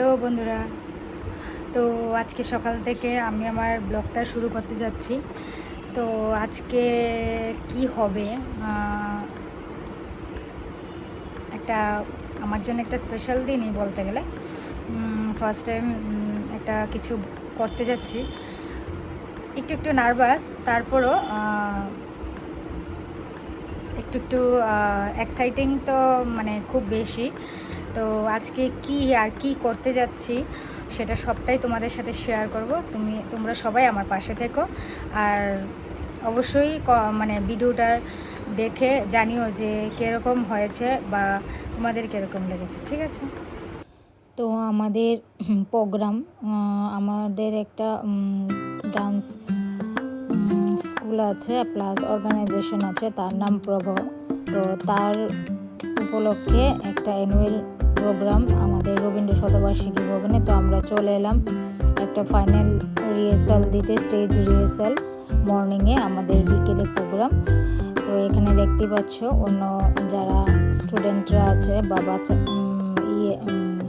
Hello বন্ধুরা, তো আজকে সকাল থেকে আমি আমার ব্লগটা শুরু করতে যাচ্ছি। তো আজকে কি হবে, একটা আমার জন্য একটা স্পেশাল দিনই বলতে গেলে। ফার্স্ট টাইম একটা কিছু করতে যাচ্ছি, একটু একটু নার্ভাস, তারপরও একটু একটু এক্সাইটিং তো মানে খুব বেশি। তো আজকে কি আর কি করতে যাচ্ছি সেটা সবটাই তোমাদের সাথে শেয়ার করব। তোমরা সবাই আমার পাশে থেকো, আর অবশ্যই মানে ভিডিওটার দেখে জানিও যে কীরকম হয়েছে বা তোমাদের কীরকম লেগেছে, ঠিক আছে? তো আমাদের প্রোগ্রাম, আমাদের একটা ডান্স স্কুল আছে প্লাস অর্গানাইজেশন আছে, তার নাম প্রভা। তো তার উপলক্ষে একটা অ্যানুয়াল প্রোগ্রাম আমাদের রবীন্দ্র শতবার্ষিকী ভবনে। তো আমরা চলে এলাম একটা ফাইনাল রিহার্সাল দিতে, স্টেজ রিহার্সাল মর্নিংয়ে, আমাদের বিকেলে প্রোগ্রাম। তো এখানে দেখতে পাচ্ছ অন্য যারা স্টুডেন্টরা আছে বা বাচ্চা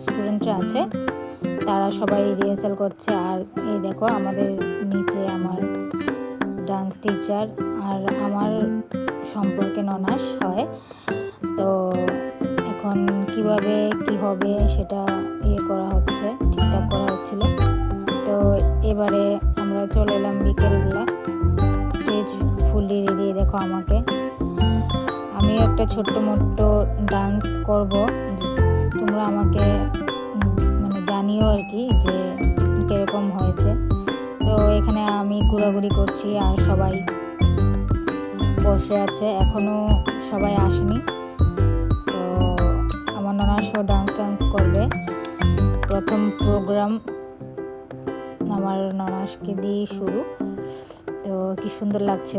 স্টুডেন্টরা আছে তারা সবাই রিহার্সাল করছে। আর এই দেখো আমাদের নিচে আমার ডান্স টিচার আর আমার সম্পর্কে ননাস হয়। তো এখন কিভাবে কি হবে সেটা করা হচ্ছে, ঠিকঠাক করা হচ্ছিল। তো এবারে আমরা চলে এলাম বিকেলবেলা, স্টেজ ফুললি রেডি। দেখো আমাকে, আমিও একটা ছোট্ট মোট্ট ডান্স করব, তোমরা আমাকে মানে জানিও আর কি যে কীরকম হয়েছে। তো এখানে আমি ঘোরাঘুরি করছি আর সবাই বসে আছে, এখনও সবাই আসেনি। তো আমার ননাসও ডান্স করবে, প্রথম প্রোগ্রাম আমার ননাসকে দিয়ে শুরু। তো কি সুন্দর লাগছে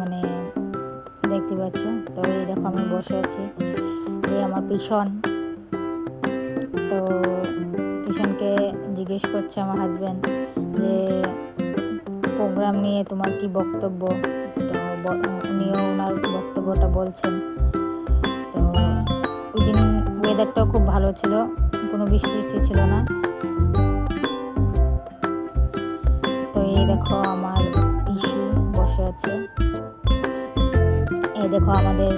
মানে দেখতে পাচ্ছ। তো এই দেখো আমি বসে আছি, এই আমার পিছন। তো পিছনকে জিজ্ঞেস করছে আমার হাজব্যান্ড যে প্রোগ্রাম নিয়ে তোমার কি বক্তব্য। তো উনিও ওনার বক্তব্যটা বলছেন। তো ওই দিন ওয়েদারটাও খুব ভালো ছিল, কোনো বৃষ্টি ছিল না। তো এই দেখো আমার পিসি বসে আছে। এই দেখো আমাদের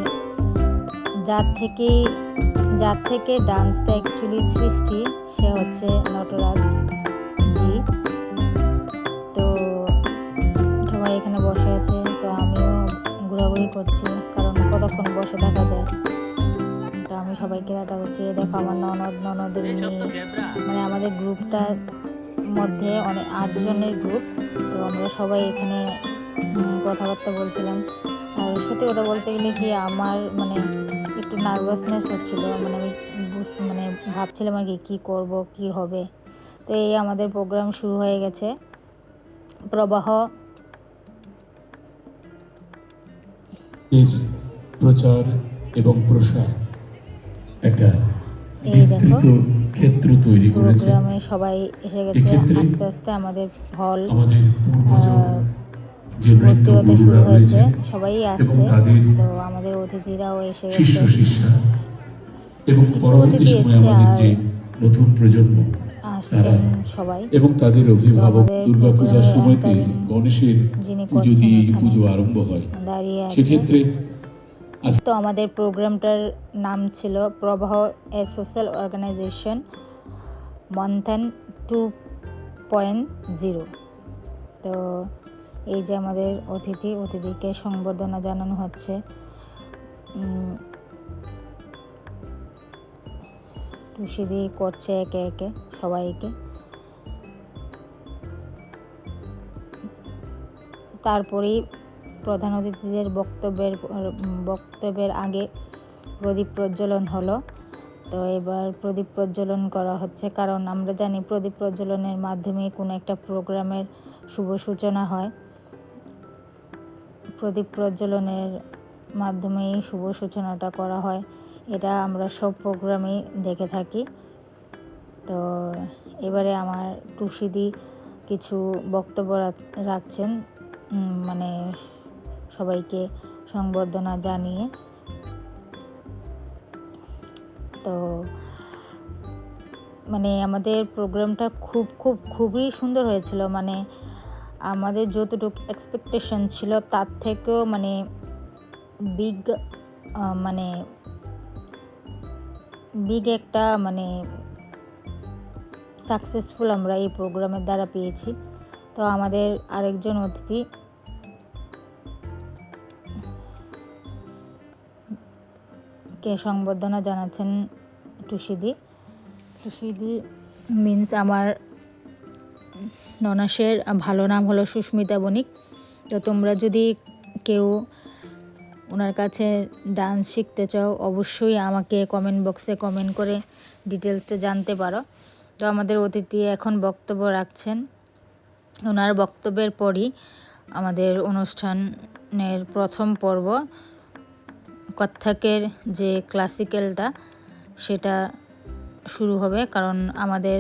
যার থেকে ডান্সটা অ্যাকচুয়ালি সৃষ্টি, সে হচ্ছে নটরাজ জি। তো সবাই এখানে বসে আছে, তো আমিও ঘোরাঘুরি করছি, কারণ কতক্ষণ বসে থাকা যায়। তো আমি সবাইকে দেখা করছি। দেখো আমার ননদের মেয়ে, মানে আমাদের গ্রুপটার মধ্যে অনেক 8 জনের গ্রুপ। তো আমরা সবাই এখানে কথাবার্তা বলছিলাম। আর সত্যি কথা বলতে গেলে কি আমার মানে একটু নার্ভাসনেস হচ্ছিল, মানে আমি মানে ভাবছিলাম আর কি কী করব কি হবে। তো এই আমাদের প্রোগ্রাম শুরু হয়ে গেছে। প্রবাহ প্রচার এবং প্রসার একটা বিস্তৃত ক্ষেত্র তৈরি করেছে। প্রোগ্রামে সবাই এসে গেছে, আস্তে আস্তে আমাদের হল আমাদের যে ভর্তি হতে শুরু হয়েছে, সবাই আসছে। তাদের তো আমাদের অতিথিরাও এসে শিষ্য গেছে, শিষ্যা এবং কিছু পরবর্তী অতিথি সময়ে এসছে আমাদের আর যে নতুন প্রজন্ম তারা আসছেন সবাই। এবং তাদের অভিভাবক আমাদের দুর্গাপূজার প্রোগ্রামে সময়তে গণেশের যিনি পুজো করছেন দিয়ে এখানে পুজো আরম্ভ হয়, দাঁড়িয়ে আছে। সেক্ষেত্রে তো আমাদের প্রোগ্রামটার নাম ছিল প্রবাহ এ সোশ্যাল অর্গানাইজেশন মন্থন 2.0। তো এই যে আমাদের অতিথিকে সংবর্ধনা জানানো হচ্ছে। টুসিদি করছে একে একে সবাইকে। তারপরেই প্রধান অতিথিদের বক্তব্যের আগে প্রদীপ প্রজ্বলন হলো। তো এবার প্রদীপ প্রজ্বলন করা হচ্ছে, কারণ আমরা জানি প্রদীপ প্রজ্বলনের মাধ্যমে কোনো একটা প্রোগ্রামের শুভ সূচনা হয়। প্রদীপ প্রজ্বলনের মাধ্যমেই শুভ সূচনাটা করা হয়, এটা আমরা সব প্রোগ্রামেই দেখে থাকি। তো এবারে আমার টুসিদি কিছু বক্তব্য রাখছেন, মানে সবাইকে সংবর্ধনা জানিয়ে। তো মানে আমাদের প্রোগ্রামটা খুবই সুন্দর হয়েছিল। মানে আমাদের যতটুকু এক্সপেকটেশন ছিল তার থেকেও মানে বিগ একটা মানে সাকসেসফুল আমরা এই প্রোগ্রামের দ্বারা পেয়েছি। তো আমাদের আরেকজন অতিথি কে সংবর্ধনা জানাচ্ছেন টুসিদি মিন্স আমার ননাসের ভালো নাম হলো সুস্মিতা বণিক। তো তোমরা যদি কেউ ওনার কাছে ডান্স শিখতে চাও অবশ্যই আমাকে কমেন্ট বক্সে কমেন্ট করে ডিটেলসটা জানতে পারো। তো আমাদের অতিথি এখন বক্তব্য রাখছেন। ওনার বক্তব্যের পরই আমাদের অনুষ্ঠানের প্রথম পর্ব কত্থকের যে ক্লাসিক্যালটা সেটা শুরু হবে, কারণ আমাদের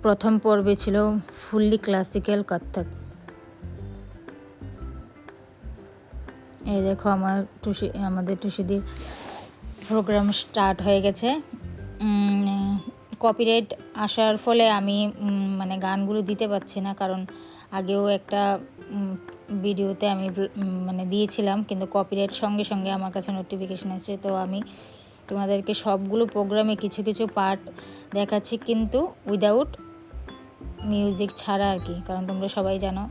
প্রথম পর্বে ছিল ফুললি ক্লাসিক্যাল কত্থক। এই দেখো আমাদের টুসিদির প্রোগ্রাম স্টার্ট হয়ে গেছে। কপিরাইট আসার ফলে আমি মানে গানগুলো দিতে পারছি না, কারণ আগেও একটা ভিডিওতে আমি মানে দিয়েছিলাম, কিন্তু কপিরাইট সঙ্গে সঙ্গে আমার কাছে নোটিফিকেশান আসছে। তো আমি তোমাদেরকে সবগুলো প্রোগ্রামে কিছু কিছু পার্ট দেখাচ্ছি, কিন্তু উইদাউট মিউজিক ছাড়া আর কি, কারণ তোমরা সবাই জানো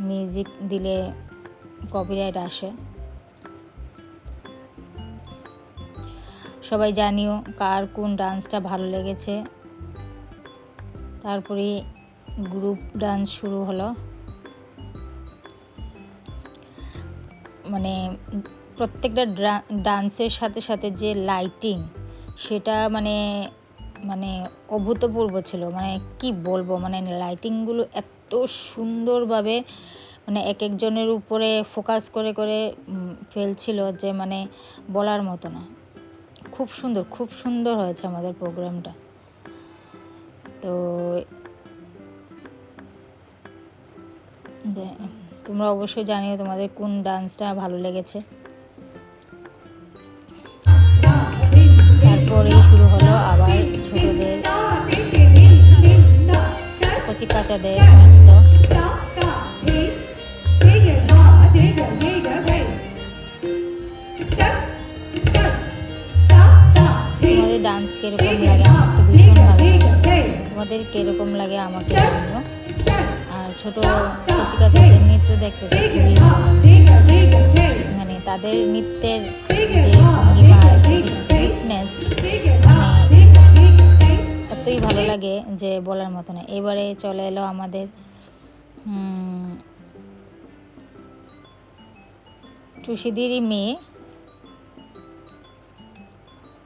মিউজিক দিলে কপিরাইট আসে। সবাই জানিও কার কোন ডান্সটা ভালো লেগেছে। তারপরে গ্রুপ ডান্স শুরু হলো। মানে প্রত্যেকটা ডান্সের সাথে সাথে যে লাইটিং সেটা মানে অভূতপূর্ব ছিল। মানে কি বলবো, মানে লাইটিংগুলো এত সুন্দরভাবে মানে এক একজনের উপরে ফোকাস করে করে ফেলছিল যে মানে বলার মতো না। খুব সুন্দর হয়েছে আমাদের প্রোগ্রামটা। তো তোমরা অবশ্যই জানিও তোমাদের কোন ডান্সটা ভালো লেগেছে। তারপরেই শুরু হলো আবার ছোটদের কচি কাচাদের নৃত্য। তোমাদের ডান্স কিরকম লাগে আমার তো ভীষণ ভালো লাগে, তোমাদের কিরকম লাগে আমাকে জানিও। আর ছোট কচি কাচাদের নৃত্য দেখতে খুবই মানে তাদের নৃত্যের যে ভঙ্গিমা ফিটনেস এতই ভালো লাগে যে বলার মতো না। এবারে চলে এলো আমাদের টুসিদিরই মেয়ে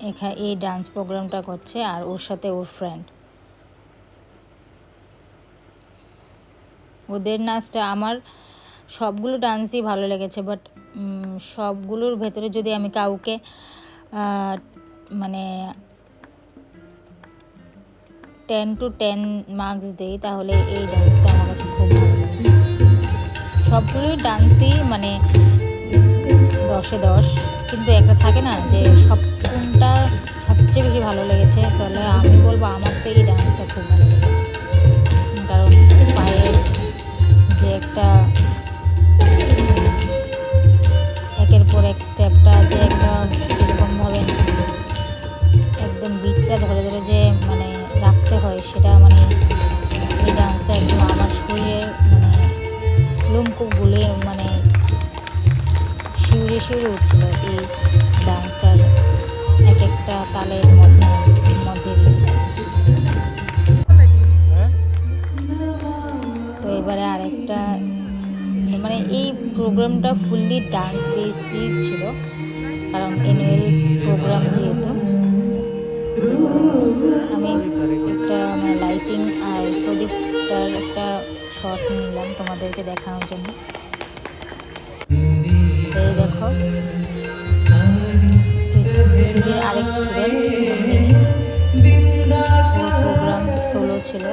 এখানে এই ডান্স প্রোগ্রামটা করছে, আর ওর সাথে ওর ফ্রেন্ড। ওদের নাচটা আমার সবগুলো ডান্সই ভালো লেগেছে, বাট সবগুলোর ভেতরে যদি আমি কাউকে মানে 10 to 10 মার্কস দিই তাহলে এই ডান্সটা আমার কাছে খুব ভালো লাগে। সবগুলোই ডান্সই মানে 10-এ 10, কিন্তু একটা থাকে না যে কোনটা সবচেয়ে বেশি ভালো লেগেছে, তাহলে আমি বলবো আমার তো এই ডান্সটা খুব ভালো লেগেছে। কারণ পায়ের যে একটা একের পর এক স্টেপটা যে একটা এরকমভাবে একদম বিটটা ধরে ধরে যে মানে রাখতে হয়, সেটা মানে এই ডান্সটা একদম আমার শরীরের মানে লোমকূপগুলো মানে শিউরে উঠছিল এই ডান্সটার এক একটা তালের মধ্যে। তো এবারে আরেকটা মানে এই প্রোগ্রামটা ফুললি ডান্স বেসই ছিল, কারণ অ্যানুয়াল প্রোগ্রাম যেহেতু। আমি একটা মানে লাইটিং আর প্রদীপটার একটা শট নিলাম তোমাদেরকে দেখানোর জন্য। এই দেখো আরেক স্টুডেন্ট প্রোগ্রাম সোলো ছিল,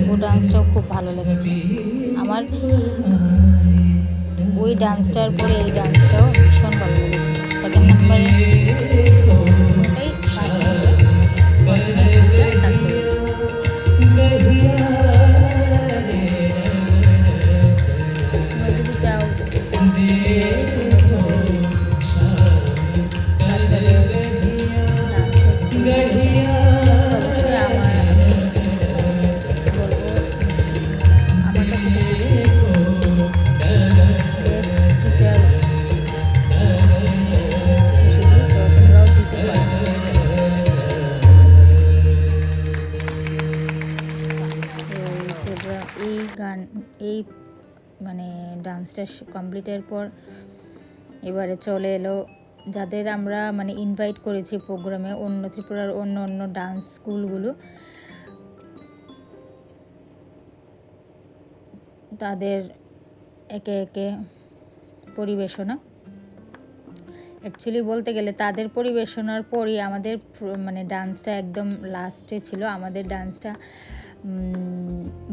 ও ডান্সটাও খুব ভালো লেগেছে আমার। ওই ডান্সটার পরে এই ডান্সটাও ভীষণ ভালো লেগেছে। সেকেন্ড নাম্বারে গান এই মানে ডান্সটা কমপ্লিটের পর এবারে চলে এলো যাদের আমরা মানে ইনভাইট করেছি প্রোগ্রামে, অন্য ত্রিপুরার অন্য অন্য ডান্স স্কুলগুলো, তাদের একে একে পরিবেশনা। অ্যাকচুয়ালি বলতে গেলে তাদের পরিবেশনার পরই আমাদের মানে ডান্সটা একদম লাস্টে ছিল। আমাদের ডান্সটা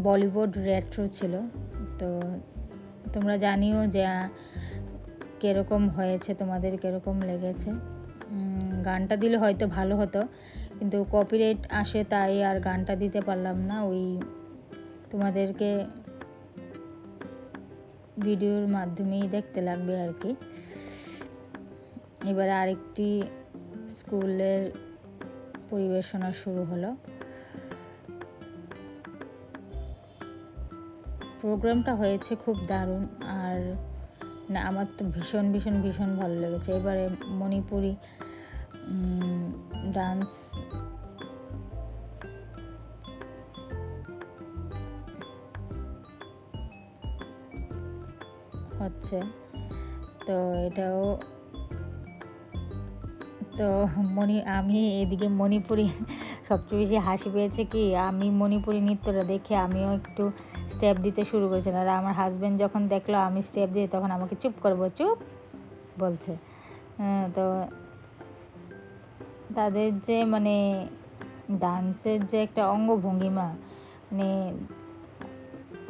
বলিউড রেট্রো ছিল। তো তোমরা জানিও যে কীরকম হয়েছে, তোমাদের কীরকম লেগেছে। গানটা দিলে হয়তো ভালো হতো, কিন্তু কপিরাইট আসে তাই আর গানটা দিতে পারলাম না। ওই তোমাদেরকে ভিডিওর মাধ্যমেই দেখতে লাগবে আর কি। এবারে আরেকটি স্কুলের পরিবেশনা শুরু হলো। প্রোগ্রামটা হয়েছে খুব দারুণ, আর না আমার তো ভীষণ ভীষণ ভীষণ ভালো লেগেছে। এবারে মণিপুরি ডান্স হচ্ছে, তো এটাও তো আমি এদিকে মণিপুরি সবচেয়ে বেশি হাসি পেয়েছে কি, আমি মণিপুরি নৃত্যটা দেখে আমিও একটু স্টেপ দিতে শুরু করেছিলাম। আর আমার হাজব্যান্ড যখন দেখলো আমি স্টেপ দিই তখন আমাকে চুপ করবো, চুপ বলছে। তো তাদের যে মানে ডান্সের যে একটা অঙ্গভঙ্গিমা মানে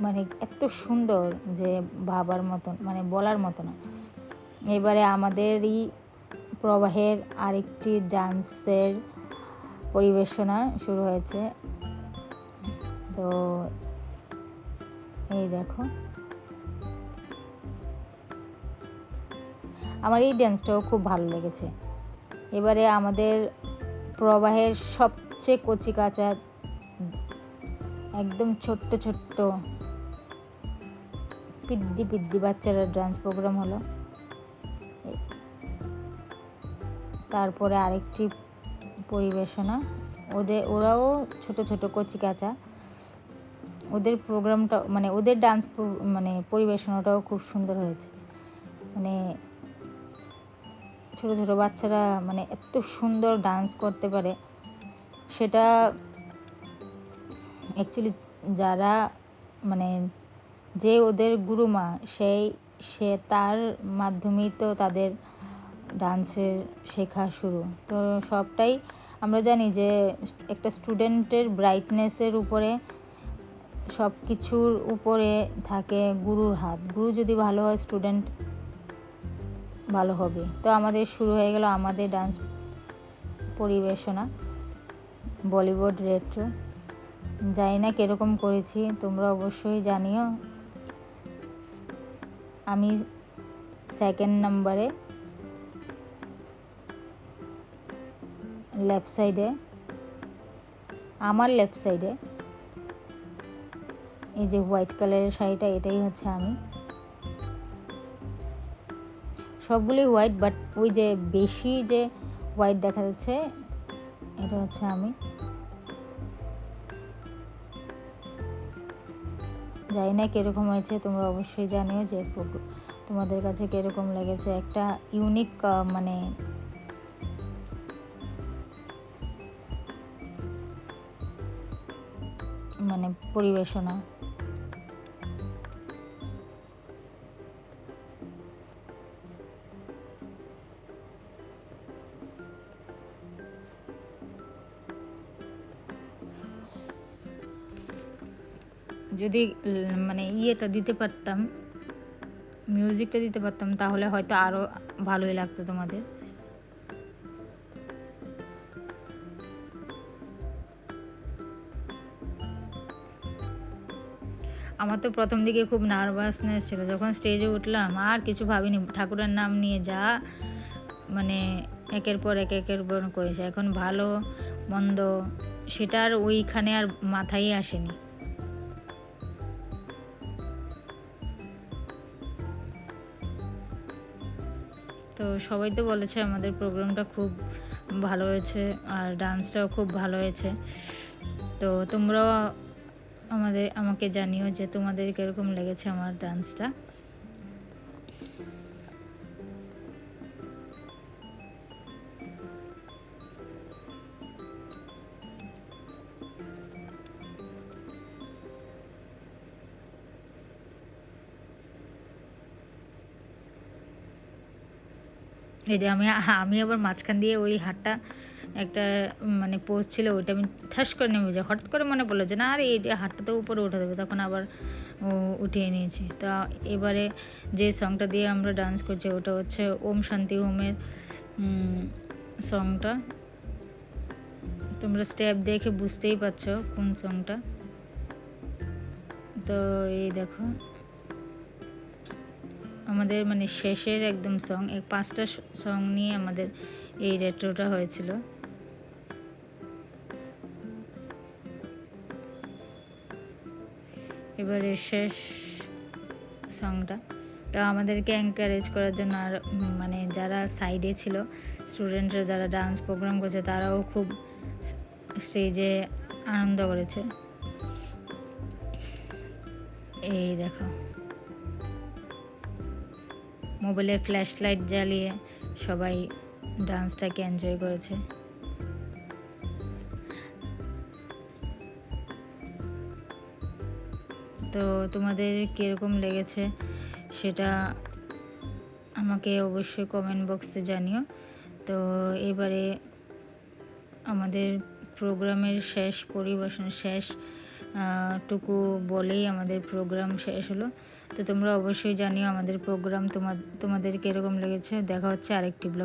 মানে এত সুন্দর যে ভাবার মতন, মানে বলার মতো না। এবারে আমাদেরই প্রবাহের আরেকটি ডান্সের পরিবেশনা শুরু হয়েছে। তো এই দেখো, আমার এই ডান্সটাও খুব ভালো লেগেছে। এবারে আমাদের প্রবাহের সবচেয়ে কচি কাঁচা একদম ছোট্ট ছোট্ট পিদ্দি পিদ্দি বাচ্চারা ডান্স প্রোগ্রাম হলো। তারপরে আরেকটি পরিবেশনা, ওরাও ছোট ছোট কচি কাঁচা, ওদের প্রোগ্রামটা মানে ওদের ডান্স মানে পরিবেশনাটাও খুব সুন্দর হয়েছে। মানে ছোট ছোট বাচ্চারা মানে এত সুন্দর ডান্স করতে পারে, সেটা অ্যাকচুয়ালি যারা মানে যে ওদের গুরুমা সে তার মাধ্যমেই তো তাদের ডান্সের শেখা শুরু। তো সবটাই আমরা জানি যে একটা স্টুডেন্টের ব্রাইটনেসের উপরে, সব কিছুর উপরে থাকে গুরুর হাত। গুরু যদি ভালো হয় স্টুডেন্ট ভালো হবে। তো আমাদের শুরু হয়ে গেল আমাদের ডান্স পরিবেশনা বলিউড রেট্রো। জানি না কীরকম করেছি, তোমরা অবশ্যই জানিও। আমি সেকেন্ড নাম্বারে লেফট সাইডে, আমার লেফট সাইডে এই যে হোয়াইট কালারের শাড়িটা, এটাই হচ্ছে আমি। সবগুলি হোয়াইট, বাট ওই যে বেশি যে হোয়াইট দেখা যাচ্ছে এটা হচ্ছে আমি। জানি না কীরকম হয়েছে, তোমরা অবশ্যই জানিও যে তোমাদের কাছে কীরকম লেগেছে। একটা ইউনিক মানে মানে পরিবেশনা। যদি মানে ইয়েটা দিতে পারতাম, মিউজিকটা দিতে পারতাম, তাহলে হয়তো আরও ভালোই লাগতো তোমাদের। আমার তো প্রথম দিকে খুব নার্ভাসনেস ছিল, যখন স্টেজে উঠলাম আর কিছু ভাবিনি, ঠাকুরের নাম নিয়ে যা মানে একের পর করেছে। এখন ভালো মন্দ সেটার ওইখানে আর মাথায় আসেনি। তো সবাই তো বলেছে আমাদের প্রোগ্রামটা খুব ভালো হয়েছে আর ডান্সটাও খুব ভালো হয়েছে। তো তোমরাও আমাকে জানিও যে তোমাদের কীরকম লেগেছে আমার ডান্সটা। এই যে আমি আবার মাঝখান দিয়ে ওই হাতটা একটা মানে পোজ ছিল, ওইটা আমি ঠাস করে নেমে যাই। হঠাৎ করে মনে পড়লো যে না, আর এই হাতটা তো উপরে উঠে দেবে, তখন আবার উঠিয়ে নিয়েছি। তা এবারে যে সংটা দিয়ে আমরা ডান্স করছি ওটা হচ্ছে ওম শান্তি ওমের সংটা। তোমরা স্টেপ দেখে বুঝতেই পারছো কোন সংটা। তো এই দেখো আমাদের মানে শেষের একদম সং, 5টা সং নিয়ে আমাদের এই রেট্রোটা হয়েছিল। এবারে শেষ সংটা তো আমাদেরকে এনকারেজ করার জন্য আর মানে যারা সাইডে ছিল স্টুডেন্টরা, যারা ডান্স প্রোগ্রাম করেছে, তারাও খুব স্টেজে আনন্দ করেছে। এই দেখো মোবাইলের ফ্ল্যাশ লাইট জ্বালিয়ে সবাই ডান্সটাকে এনজয় করেছে। তো তোমাদের কীরকম লেগেছে সেটা আমাকে অবশ্যই কমেন্ট বক্সে জানিও। তো এবারে আমাদের প্রোগ্রামের শেষ পরিবেশন শেষ টুকু বলেই আমাদের প্রোগ্রাম শেষ হলো। তো তোমরা অবশ্যই জানিও আমাদের প্রোগ্রাম তোমাদের কীরকম লেগেছে। দেখা হচ্ছে আরেকটি ব্লগ।